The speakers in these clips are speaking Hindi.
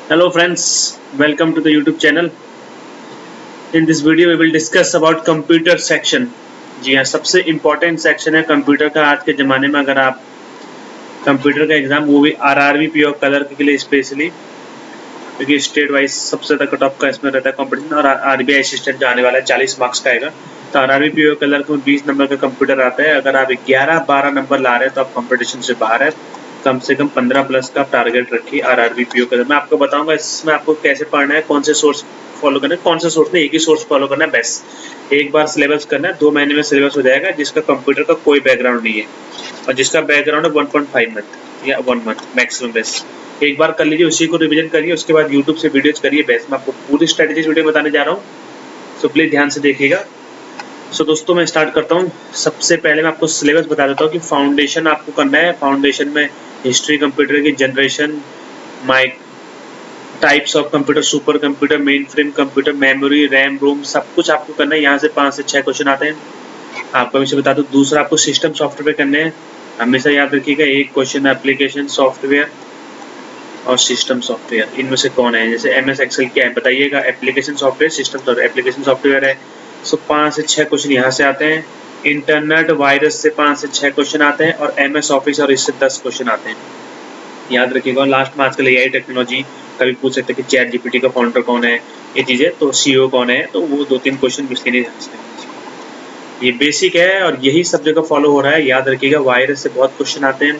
Hello friends, welcome to the YouTube channel. In this video we will discuss about computer section. जी हाँ, सबसे इम्पोर्टेंट सेक्शन है कंप्यूटर का आज के ज़माने में। अगर आप कंप्यूटर का एग्ज़ाम, वो भी RRB पी ऑफ कलर के लिए स्पेशली, क्योंकि स्टेट वाइज सबसे ज़्यादा कट ऑफ का इसमें रहता है कॉम्पिटिशन, और RBI असिस्टेंट जो आने वाला है 40 मार्क्स का आएगा। तो RRB पी ऑफ कलर को 20 नंबर का कंप्यूटर आता है। अगर आप 11-12 नंबर ला रहे हैं तो आप कॉम्पिटिशन से बाहर है। कम से कम 15 प्लस का टारगेट रखिए RRB पी ऑफ कलर। मैं आपको बताऊंगा इसमें आपको कैसे पढ़ना है, कौन से सोर्स फॉलो करना है, कौन सा सोर्स नहीं, एक ही सोर्स फॉलो करना है बेस्ट। एक बार सिलेबस करना है, 2 महीने में सिलेबस हो जाएगा, जिसका कंप्यूटर का कोई बैकग्राउंड नहीं है और जिसका बैकग्राउंड है 1.5 मंथ या 1 मंथ मैक्सिमम बेस्ट। एक बार कर लीजिए, उसी को रिवीजन करिए, उसके बाद यूट्यूब से वीडियोज करिए बेस्ट। मैं आपको पूरी स्ट्रेटेजी वीडियो बताने जा रहा हूँ, सो प्लीज ध्यान से देखिएगा। सो दोस्तों मैं स्टार्ट करता हूँ। सबसे पहले मैं आपको सिलेबस बता देता हूँ कि फाउंडेशन आपको करना है। फाउंडेशन में हिस्ट्री कंप्यूटर की, generation, mic, types of computer, super computer, mainframe computer, memory, RAM, ROM, सब कुछ आपको करना है। यहाँ से 5 से 6 क्वेश्चन आते हैं, आपको हमेशा बता दूँ। दूसरा, आपको सिस्टम सॉफ्टवेयर करने हैं। हमेशा याद रखिएगा, एक क्वेश्चन एप्लीकेशन सॉफ्टवेयर और सिस्टम सॉफ्टवेयर, इनमें से कौन है। जैसे MS एक्सेल क्या है बताइएगा, application software, system software, application software है। सो 5 से 6 क्वेश्चन यहाँ से आते हैं। इंटरनेट वायरस से 5 से 6 क्वेश्चन आते हैं और MS ऑफिस और इससे 10 क्वेश्चन आते हैं, याद रखिएगा। और लास्ट में आजकल AI टेक्नोलॉजी, कभी पूछ सकते हैं कि ChatGPT का फाउंडर कौन है, ये चीज़ें, तो CEO कौन है, तो वो 2-3 क्वेश्चन मिसलेनियस हैं। ये बेसिक है और यही सब जगह फॉलो हो रहा है, याद रखिएगा। वायरस से बहुत क्वेश्चन आते हैं।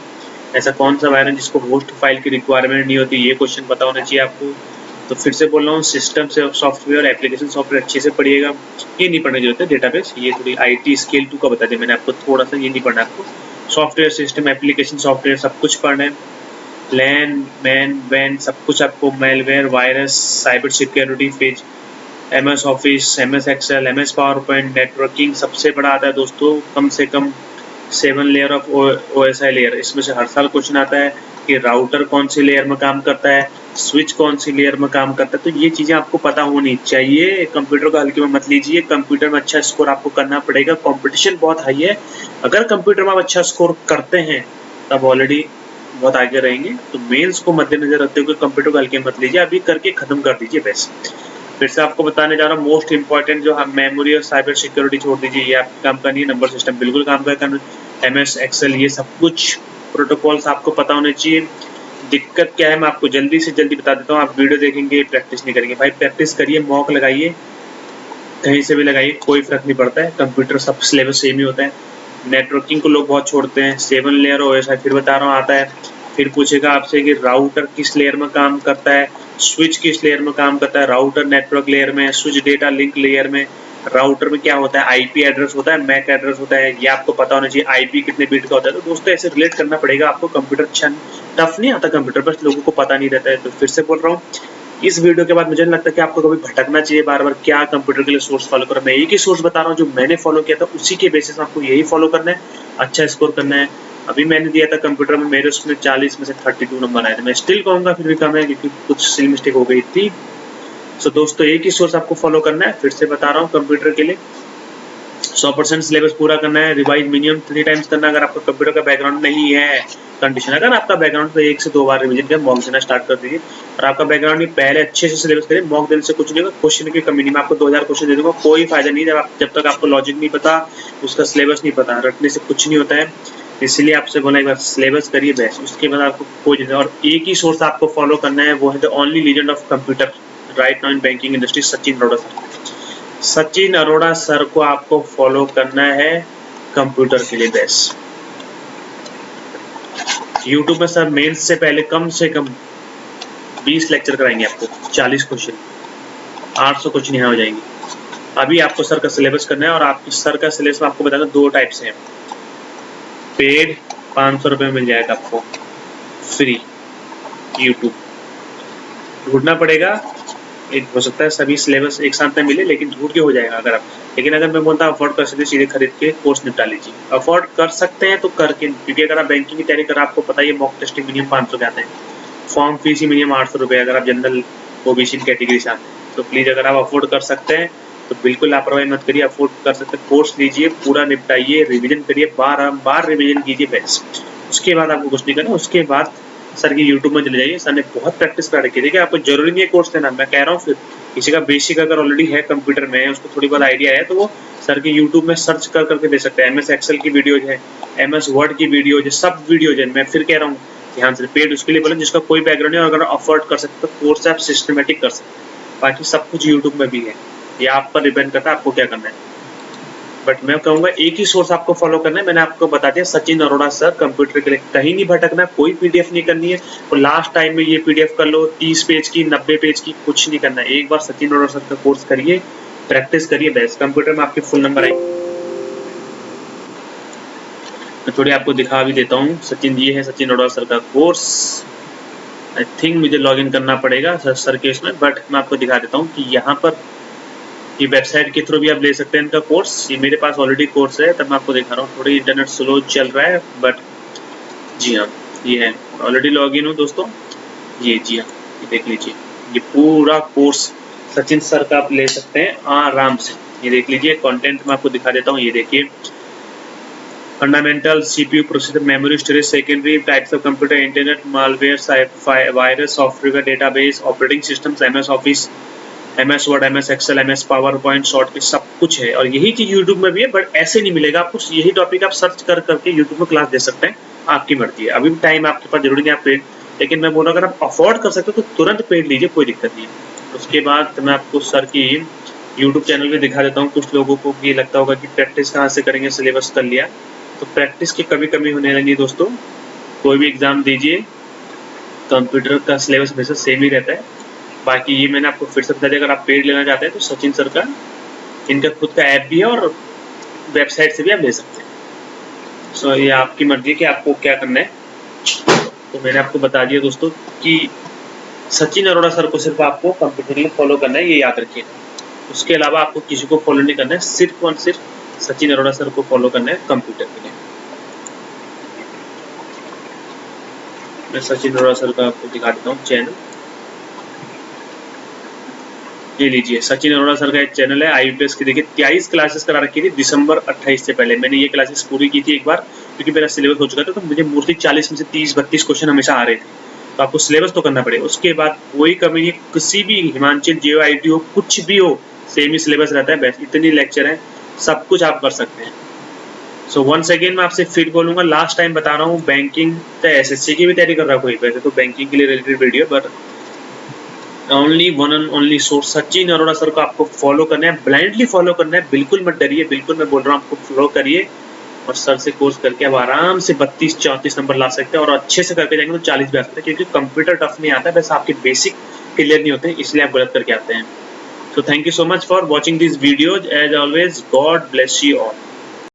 ऐसा कौन सा वायरस जिसको होस्ट फाइल की रिक्वायरमेंट नहीं होती, ये क्वेश्चन पता होना चाहिए आपको। तो फिर से बोल रहा हूँ, सिस्टम से सॉफ्टवेयर, एप्लीकेशन सॉफ्टवेयर अच्छे से पढ़िएगा। ये नहीं पढ़ने जरूरत है डेटाबेस, ये थोड़ी IT स्केल 2 का बता दिया मैंने आपको, थोड़ा सा ये नहीं पढ़ना आपको। सॉफ्टवेयर, सिस्टम, एप्लीकेशन सॉफ्टवेयर सब कुछ पढ़ना है। लैन, मैन, वैन, सब कुछ आपको, malware, virus, cyber security, page, MS office, MS Excel, MS PowerPoint, networking सबसे बड़ा आता है दोस्तों, कम से कम 7 लेयर ऑफ OSI लेयर। इसमें से हर साल क्वेश्चन आता है कि राउटर कौन सी लेयर में काम करता है, स्विच कौन सी लेयर में काम करता है। तो ये चीज़ें आपको पता होनी चाहिए। कंप्यूटर को हल्के में मत लीजिए, कंप्यूटर में अच्छा स्कोर आपको करना पड़ेगा, कंपटीशन बहुत हाई है। अगर कंप्यूटर में आप अच्छा स्कोर करते हैं तब ऑलरेडी बहुत आगे रहेंगे। तो मेंस को मद्देनजर रखते हुए कंप्यूटर को हल्के मत लीजिए, अभी करके खत्म कर दीजिए बेस्ट। फिर से आपको बताने जा रहा हूँ, मोस्ट इंपॉर्टेंट जो हम, मेमोरी और साइबर सिक्योरिटी छोड़ दीजिए, ये आपका काम का नहीं है। नंबर सिस्टम बिल्कुल काम का करना, MS एक्सेल, ये सब कुछ प्रोटोकॉल्स आपको पता होने चाहिए। दिक्कत क्या है मैं आपको जल्दी से जल्दी बता देता हूँ। आप वीडियो देखेंगे, प्रैक्टिस नहीं करेंगे। भाई प्रैक्टिस करिए, मॉक लगाइए, कहीं से भी लगाइए, कोई फर्क नहीं पड़ता है। कंप्यूटर सब सिलेबस सेम ही होता है। नेटवर्किंग को लोग बहुत छोड़ते हैं। 7 लेयर OSI फिर बता रहा हूँ आता है। फिर पूछेगा आपसे कि राउटर किस लेयर में काम करता है, स्विच किस लेयर में काम करता है। राउटर नेटवर्क लेयर में, स्विच डेटा लिंक लेयर में। राउटर में क्या होता है, IP एड्रेस होता है, मैक एड्रेस होता है, ये आपको पता होना चाहिए। IP कितने बिट का होता है। तो दोस्तों ऐसे रिलेट करना पड़ेगा आपको। कंप्यूटर अच्छा टफ नहीं आता कंप्यूटर, बस लोगों को पता नहीं रहता है। तो फिर से बोल रहा हूँ, इस वीडियो के बाद मुझे नहीं लगता कि आपको कभी भटकना चाहिए बार बार क्या कंप्यूटर के लिए सोर्स फॉलो करो। मैं एक ही सोर्स बता रहा हूँ जो मैंने फॉलो किया था, उसी के बेसिस में आपको यही फॉलो करना है, अच्छा स्कोर करना है। अभी मैंने दिया था कंप्यूटर में, मेरे उसमें 40 में से 32 नंबर आए थे। मैं स्टिल कहूँगा फिर भी कम है, क्योंकि कुछ सिली मिस्टेक हो गई थी। सो दोस्तों एक ही सोर्स आपको फॉलो करना है, फिर से बता रहा हूँ। कंप्यूटर के लिए 100% सिलेबस पूरा करना है, रिवाइज मिनिमम 3 टाइम्स करना है। अगर आपका कंप्यूटर का बैकग्राउंड नहीं है, कंडीशन अगर आपका बैकग्राउंड तो 1 से 2 बार रिवीजन कर, मॉक देना स्टार्ट कर दीजिए। और आपका बैकग्राउंड भी पहले अच्छे से सिलेबस करिए, मॉक देने से कुछ नहीं होगा, क्वेश्चन की कमी नहीं। मैं आपको 2000 क्वेश्चन दे दूंगा, कोई फायदा नहीं जब तक आपको लॉजिक नहीं पता, उसका सिलेबस नहीं पता, रटने से कुछ नहीं होता है। इसलिए आपसे बोला एक बार सिलेबस करिए बेस्ट, उसके बाद आपको कोई। और एक ही सोर्स आपको फॉलो करना है, वो है the only legend of computer right now in banking industry, Sachin Arora sir. Sachin Arora sir को आपको फॉलो करना है कंप्यूटर के लिए बेस्ट। यूट्यूब में सर मेंस से पहले कम से कम 20 लेक्चर कराएंगे आपको, 40 क्वेश्चन, 800 क्वेश्चन यहाँ हो जाएंगे। अभी आपको सर का सिलेबस करना है। और आपकी सर का सिलेबस में आपको बताना 2 टाइप से है। पेड 500 रुपये में मिल जाएगा आपको, फ्री यूट्यूब ढूंढना पड़ेगा। एक हो सकता है सभी सिलेबस एक साथ में मिले, लेकिन ढूंढ के हो जाएगा अगर आप। लेकिन अगर मैं बोलता हूँ अफोर्ड कर सकते, सीधे खरीद के कोर्स निपटा लीजिए। अफोर्ड कर सकते हैं तो करके, क्योंकि अगर आप बैंकिंग की तैयारी कर, आपको पता ही है मॉक टेस्टिंग मिनिमम 500 के आते हैं, फॉर्म फीस ही मिनिमम 800 रुपये अगर आप जनरल OBC कैटेगरी से आते हैं। तो प्लीज़ अगर आप अफोर्ड कर सकते हैं तो बिल्कुल लापरवाही मत करिए, अफोर्ड कर सकते हैं, कोर्स लीजिए, पूरा निपटाइए, रिविजन करिए, बार रिविजन कीजिए बेस्ट। उसके बाद आपको कुछ नहीं करना, उसके बाद सर की यूट्यूब में चले जाइए, सर ने बहुत प्रैक्टिस करा रखी है। देखिए आपको जरूरी नहीं है कोर्स लेना, मैं कह रहा हूँ फिर किसी का बेसिक अगर ऑलरेडी है कंप्यूटर में, उसको थोड़ी बहुत आइडिया है, तो वो सर के यूट्यूब में सर्च कर करके दे सकते हैं। MS एक्सेल की वीडियोज है, MS वर्ड की वीडियोज है, सब वीडियोज है। मैं फिर कह रहा हूँ ध्यान से, पेड उसके लिए बोले जिसका कोई बैकग्राउंड नहीं, और अगर अफोर्ड कर सकते तो कोर्स आप सिस्टमेटिक कर सकते हैं। बाकी सब कुछ यूट्यूब में भी है, ये आप पर डिपेंड करता है आपको क्या करना है। बट मैं कहूँगा एक ही सोर्स आपको फॉलो करना है। मैंने आपको बता दिया, सचिन अरोड़ा सर कंप्यूटर के लिए, कहीं नहीं भटकना, कोई PDF नहीं करनी है और लास्ट टाइम में ये PDF कर लो 30 पेज की, 90 पेज की, कुछ नहीं करना है। एक बार सचिन अरोड़ा सर का कोर्स करिए, प्रैक्टिस करिए, बेस्ट कंप्यूटर में आपके फुल नंबर आएंगे। मैं थोड़ी आपको दिखा भी देता हूँ। सचिन, ये है सचिन अरोड़ा सर का कोर्स। आई थिंक मुझे लॉग इन करना पड़ेगा सर के इसमें, बट मैं आपको दिखा देता हूँ कि यहाँ पर ये वेबसाइट के थ्रू भी आप ले सकते हैं इनका कोर्स। ये मेरे पास ऑलरेडी कोर्स है, तब मैं आपको दिखा रहा हूँ। थोड़ी इंटरनेट स्लो चल रहा है, बट जी हाँ ये है, ऑलरेडी लॉग इन हूँ दोस्तों। ये जी हाँ, ये देख लीजिए, ये पूरा कोर्स सचिन सर का आप ले सकते हैं आराम से। ये देख लीजिए, कंटेंट मैं आपको दिखा देता हूँ। ये देखिए, fundamental CPU processor, memory storage, secondary types of computer, internet, malware, virus, software, database, operating systems, MS office, MS Word, MS Excel, MS PowerPoint, short के सब कुछ है। और यही चीज यूट्यूब में भी है, बट ऐसे नहीं मिलेगा आपको। यही टॉपिक आप सर्च कर करके यूट्यूब में क्लास दे सकते हैं, आपकी मर्जी है। अभी भी टाइम आपके पास, जरूरी नहीं आप पेड, लेकिन मैं बोल रहा हूँ अगर आप अफोर्ड कर सकते हो तो तुरंत पेड लीजिए, कोई दिक्कत नहीं है। उसके बाद मैं आपको सर की यूट्यूब चैनल पे दिखा देता हूँ। कुछ लोगों को ये लगता होगा कि प्रैक्टिस कहाँ से करेंगे, सिलेबस कर लिया, तो प्रैक्टिस की कभी कमी होने लगी दोस्तों। कोई भी एग्जाम दीजिए, कंप्यूटर का सिलेबस हमेशा सेम ही रहता है। बाकी ये मैंने आपको फिर से बता दिया, अगर आप पेड लेना चाहते हैं तो सचिन सर का, इनका खुद का ऐप भी है और वेबसाइट से भी आप ले सकते हैं। सो ये आपकी मर्जी है कि आपको क्या करना है। तो मैंने आपको बता दिया दोस्तों कि सचिन अरोड़ा सर को सिर्फ आपको कंप्यूटर के लिए फॉलो करना है, ये याद रखिएगा। उसके अलावा आपको किसी को फॉलो नहीं करना है, सिर्फ और सिर्फ सचिन अरोड़ा सर को फॉलो करना है कंप्यूटर के लिए। मैं सचिन अरोड़ा सर का आपको दिखा देता हूँ चैनल। ये लीजिए, सचिन अरोड़ा सर का एक चैनल है IUPAS की। देखिए 23 क्लासेस करा रखी थी दिसंबर 28 से पहले। मैंने ये क्लासेस पूरी की थी एक बार, क्योंकि मेरा सिलेबस हो चुका था, तो मुझे मोस्टली 40 में से 30-32 क्वेश्चन हमेशा आ रहे थे। तो आपको सिलेबस तो करना पड़ेगा। उसके बाद कोई कमी नहीं, किसी भी हिमांचल JOIT हो, कुछ भी हो, सेम ही सिलेबस रहता है। बेस्ट इतनी लेक्चर है, सब कुछ आप कर सकते हैं। सो वंस अगेन मैं आपसे फिर बोलूंगा, लास्ट टाइम बता रहा हूँ, बैंकिंग तो SSC की भी तैयारी कर रहा कोई, वैसे तो बैंकिंग के लिए related video, but only one and only source Sachin Arora sir को आपको फॉलो करना है, ब्लाइंडली फॉलो करना है। बिल्कुल मत डरिए, बिल्कुल मैं बोल रहा हूँ आपको फॉलो करिए, और सर से कोर्स करके आप आराम से 32-34 नंबर ला सकते हैं, और अच्छे से करके जाएंगे तो 40 भी आ सकते हैं, क्योंकि कंप्यूटर टफ नहीं आता, बस आपके बेसिक क्लियर नहीं होते, इसलिए आप गलत करके आते हैं। So thank you so much for watching this video. As always, God bless you all.